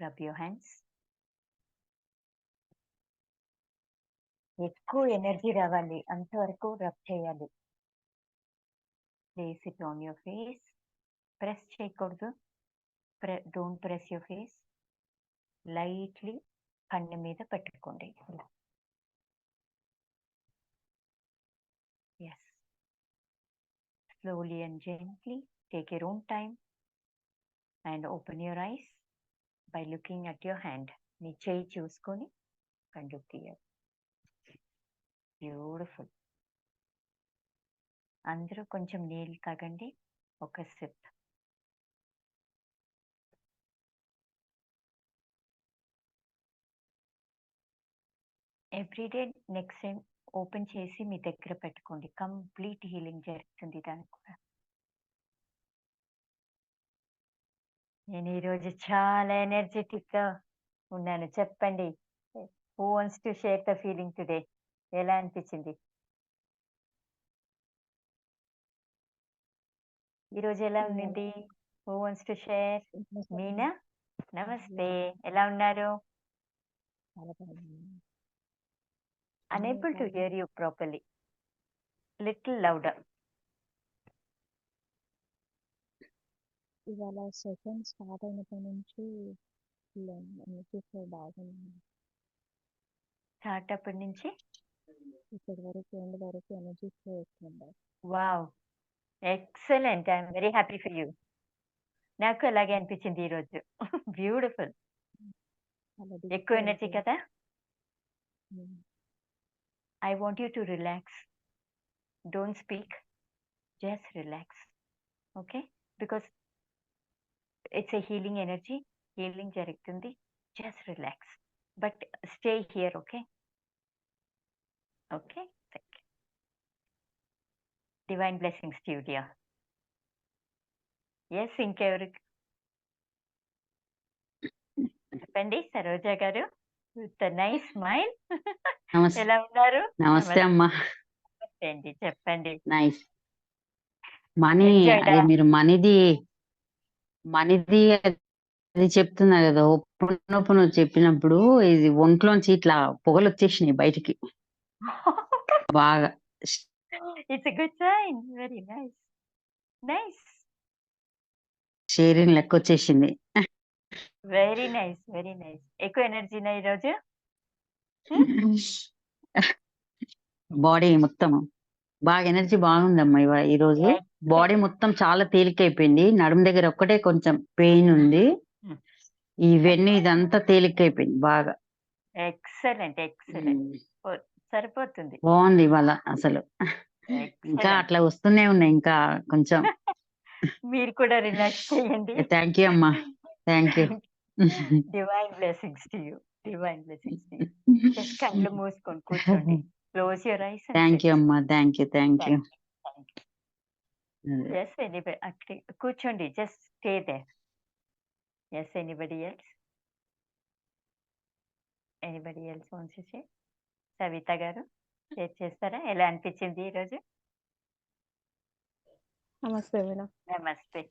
Rub your hands. ఎక్కువ energy రావాలి అంతవరకు రబ్ చేయాలి. Place it on your face. Press చేయకూడదు. Don't press your face. Lightly కన్ను మీద పెట్టుకోండి. Yes. Slowly and gently take your own time and open your eyes by looking at your hand. మీ చేయి చూసుకొని కళ్ళు తీయాలి. బ్యూటిఫుల్. అందరూ కొంచెం నీళ్ళు తాగండి. ఒక SIP. Everyday next time open చేసి మీ దగ్గర పెట్టుకోండి. కంప్లీట్ హీలింగ్ జరుగుతుంది దానికి కూడా. నేను ఈరోజు చాలా ఎనర్జెటిక్గా ఉన్నాను. చెప్పండి, who wants to share the feeling today? ఎలా అనిపించింది ఈరోజు? ఎలా ఉండింది? Who wants to share? Meena, నమస్తే, ఎలా ఉన్నారు? Unable to hear you properly. Little louder. ఇవాళ సెషన్ స్టార్ట్ అయినప్పటి నుంచి బాగుంది. స్టార్ట్ అప్పటి నుంచి ఇప్పటి వరకు ఎండ్ వరకు ఎనర్జీ ఫ్లో ఎక్కువ. Wow, excellent. I'm very happy for you. నాకు అలాగే అనిపించింది ఈరోజు. బ్యూటిఫుల్. ఎక్కువ ఎనర్జీ కదా. I want you to relax. Don't speak. Just relax. Okay? Because it's a healing energy. Healing jarigutundi. Just relax. But stay here, okay? Okay? Thank you. Divine blessings to you, dear. Yes, ఇంకెవరు చెప్పండి. సరోజా గారు with nice smile. ఎలా ఉన్నారు? నమస్తే అమ్మా. నమస్తే అండి, చెప్పండి. నైస్. మనీ, అది మీరు మనీది అది చెప్తున్నా కదా, ఓపెన్ చెప్పినప్పుడు ఇది ఒంట్లోంచి ఇట్లా పొగలు వచ్చేసినాయి బయటికి బాగా. It's a good sign. Very nice. Nice. Sharing లెక్క వచ్చేసింది. Very nice, very nice. ఎక్కువ ఎనర్జీనా ఈరోజు? బాడీ మొత్తం బాగా ఎనర్జీ బాగుందమ్మా ఈ రోజు. బాడీ మొత్తం చాలా తేలికైపోయింది. నడుము దగ్గర ఒక్కటే కొంచెం పెయిన్ ఉంది. ఇవన్నీ ఇదంతా తేలికైపోయింది బాగా. Excellent, excellent. సరిపోతుంది. బాగుంది ఇవాళ అసలు. ఇంకా అట్లా వస్తూనే ఉన్నాయి ఇంకా కొంచెం. మీరు కూడా రిలాక్స్ చేయండి. థ్యాంక్ యూ అమ్మా. Thank you. Divine blessings to you. Divine blessings to you. Just కళ్ళు మూసుకొని కూర్చోండి. Close your eyes. Thank you అమ్మా. Thank you. Thank you. Yes, anybody కూర్చోండి. Just stay there. Yes, anybody else? Anybody else wants to share? Savita గారు share చేస్తారా? ఎలా అనిపించింది ఈరోజు? నమస్తే మేడం. నమస్తే,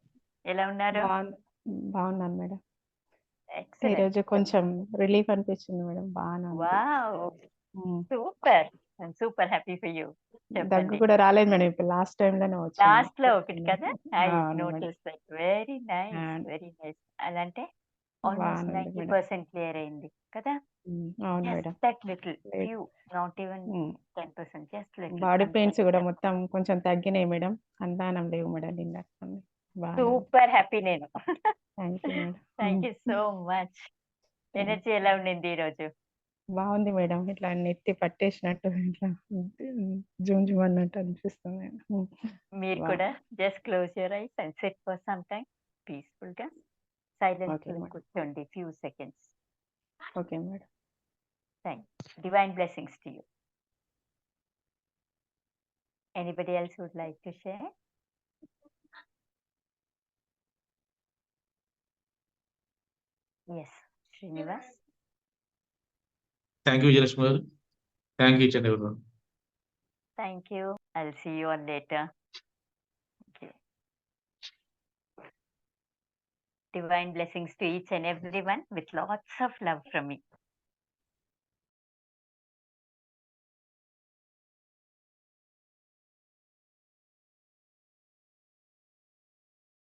ఎలా ఉన్నారు? బాగున్నాను మేడం. ఈరోజు కొంచెం రిలీఫ్ అనిపించింది madam. Wow, super. I'm super happy for you. దగ్గు కూడా రాలేదు మేడం. ఇప్పుడు లాస్ట్ టైం లోనే వచ్చింది. లాస్ట్ లో ఒకటి కదా. I notice that. Very nice, very nice. అలాంటే ఆల్మోస్ట్ 90% క్లియర్ అయింది కదా. అవును madam. That little few, not even 10%. Just little. Body pains కూడా మొత్తం కొంచెం తగ్గినాయి మేడం. సంతానం లేవు మేడం. నిన్న సూపర్ హ్యాపీ నేను. Thank you madam. Thank you so much. Energy ఎలా ఉండింది ఈరోజు? బాగుంది మేడం. ఇట్లా నెత్తి పట్టేసినట్టు ఇట్లా జూమ్ జూమ్ అన్నట్టు అనిపిస్తుంది. మీరు కూడా just close your eyes and sit for some time peaceful గా. సైలెంట్ కూర్చోండి few seconds. Okay madam. Thanks. Divine blessings to you. Anybody else would like to share? Yes, Srinivas. Thank you, Vijayalakshmi. Thank you, each and everyone. Thank you. I'll see you all later. Divine blessings to each and everyone with lots of love from me.